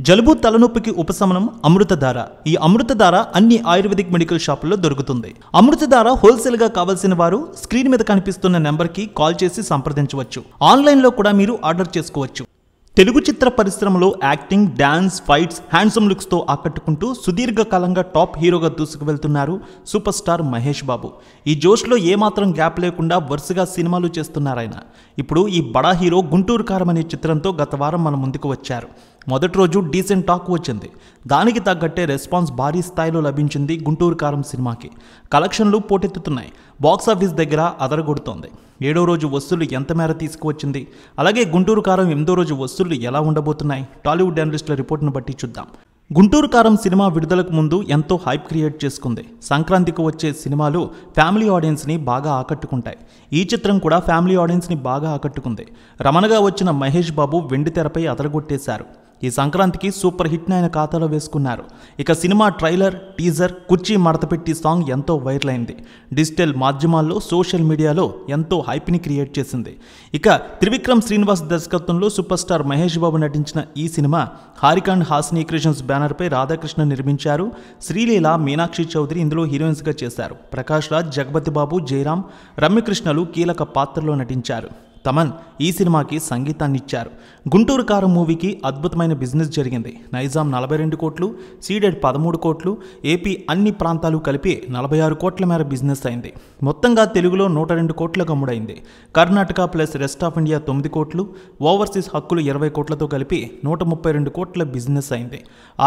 జలుబు తలనొప్పికి ఉపశమనం అమృతధార. ఈ అమృతధార అన్ని ఆయుర్వేదిక్ మెడికల్ షాపుల్లో దొరుకుతుంది. అమృతధార హోల్సేల్ గా కావాల్సిన వారు స్క్రీన్ మీద కనిపిస్తున్న నెంబర్ కి కాల్ చేసి సంప్రదించవచ్చు. ఆన్లైన్ లో కూడా మీరు ఆర్డర్ చేసుకోవచ్చు. తెలుగు చిత్ర పరిశ్రమలో acting, dance, fights, handsome looks తో ఆకట్టుకుంటూ సుదీర్ఘకాలంగా టాప్ హీరోగా దూసుకువెళ్తున్నారు సూపర్ స్టార్ మహేష్ బాబు. ఈ జోష్లో ఏమాత్రం గ్యాప్ లేకుండా వరుసగా సినిమాలు చేస్తున్నారాయన. ఇప్పుడు ఈ బడా హీరో గుంటూరు కారం అనే చిత్రంతో గత వారం మన ముందుకు వచ్చారు. మొదటి రోజు డీసెంట్ టాక్ వచ్చింది. దానికి తగ్గట్టే రెస్పాన్స్ భారీ స్థాయిలో లభించింది గుంటూరు కారం సినిమాకి. కలెక్షన్లు పోటెత్తుతున్నాయి. బాక్సాఫీస్ దగ్గర అదరగొడుతోంది. 7వ రోజు వసూళ్లు ఎంత మేర తీసుకువచ్చింది, అలాగే గుంటూరు కారం 8వ రోజు వసూళ్లు ఎలా ఉండబోతున్నాయి, టాలీవుడ్ అనలిస్టుల రిపోర్ట్ను బట్టి చూద్దాం. గుంటూరు కారం సినిమా విడుదలకు ముందు ఎంతో హైప్ క్రియేట్ చేసుకుంది. సంక్రాంతికి వచ్చే సినిమాలు ఫ్యామిలీ ఆడియన్స్ని బాగా ఆకట్టుకుంటాయి. ఈ చిత్రం కూడా ఫ్యామిలీ ఆడియన్స్ని బాగా ఆకట్టుకుంది. రమణగా వచ్చిన మహేష్ బాబు వెండి తెరపై అదరగొట్టేశారు. ఈ సంక్రాంతికి సూపర్ హిట్ని ఆయన ఖాతాలో వేసుకున్నారు. ఇక సినిమా ట్రైలర్, టీజర్, కుర్చీ మడతపెట్టి సాంగ్ ఎంతో వైరల్ అయింది. డిజిటల్ మాధ్యమాల్లో, సోషల్ మీడియాలో ఎంతో హైప్ని క్రియేట్ చేసింది. ఇక త్రివిక్రమ్ శ్రీనివాస్ దర్శకత్వంలో సూపర్ స్టార్ మహేష్ బాబు నటించిన ఈ cinema Haarika and Haasini creations బ్యానర్పై రాధాకృష్ణ నిర్మించారు. శ్రీలీల, మీనాక్షి చౌదరి ఇందులో హీరోయిన్స్గా చేశారు. ప్రకాష్ రాజ్, జగపతి బాబు, జయరాం, రమ్యకృష్ణలు కీలక పాత్రలో నటించారు. తమన్ ఈ సినిమాకి సంగీతాన్ని ఇచ్చారు. గుంటూరు కారం మూవీకి అద్భుతమైన బిజినెస్ జరిగింది. నైజాం 42 కోట్లు, సీడెడ్ 13 కోట్లు, ఏపీ అన్ని ప్రాంతాలు కలిపి 46 కోట్ల మేర బిజినెస్ అయింది. మొత్తంగా తెలుగులో 102 కోట్లకు అమ్ముడైంది. Karnataka plus rest of India 9 కోట్లు, ఓవర్సీస్ హక్కులు 20 కోట్లతో కలిపి 132 కోట్ల బిజినెస్ అయింది.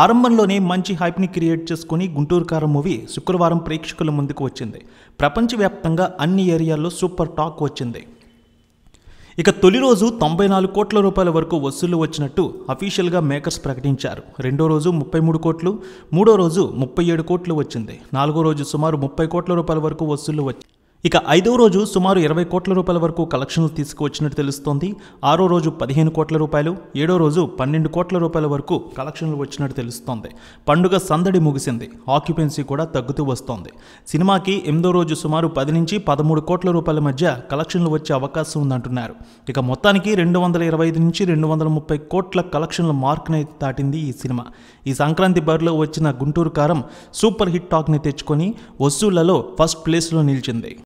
ఆరంభంలోనే మంచి హైప్ని క్రియేట్ చేసుకుని గుంటూరు కారం మూవీ శుక్రవారం ప్రేక్షకుల ముందుకు వచ్చింది. ప్రపంచవ్యాప్తంగా అన్ని ఏరియాల్లో సూపర్ టాక్ వచ్చింది. ఇక తొలి రోజు 94 కోట్ల రూపాయల వరకు వసూళ్లు వచ్చినట్టు అఫీషియల్గా మేకర్స్ ప్రకటించారు. రెండో రోజు 33 కోట్లు, మూడో రోజు 37 కోట్లు వచ్చింది. నాలుగో రోజు సుమారు 30 కోట్ల రూపాయల వరకు వసూళ్లు వచ్చాయి. ఇక 5వ రోజు సుమారు 20 కోట్ల రూపాయల వరకు కలెక్షన్లు తీసుకువచ్చినట్టు తెలుస్తోంది. 6వ రోజు 15 కోట్ల రూపాయలు, 7వ రోజు 12 కోట్ల రూపాయల వరకు కలెక్షన్లు వచ్చినట్టు తెలుస్తోంది. పండుగ సందడి ముగిసింది. ఆక్యుపెన్సీ కూడా తగ్గుతూ వస్తోంది. సినిమాకి 8వ రోజు సుమారు 10 నుంచి 13 కోట్ల రూపాయల మధ్య కలెక్షన్లు వచ్చే అవకాశం ఉందంటున్నారు. ఇక మొత్తానికి 225 నుంచి 230 కోట్ల కలెక్షన్ల మార్క్ని దాటింది ఈ సినిమా. ఈ సంక్రాంతి బరిలో వచ్చిన గుంటూరు కారం సూపర్ హిట్ టాక్ని తెచ్చుకొని వసూళ్లలో ఫస్ట్ ప్లేస్లో నిలిచింది.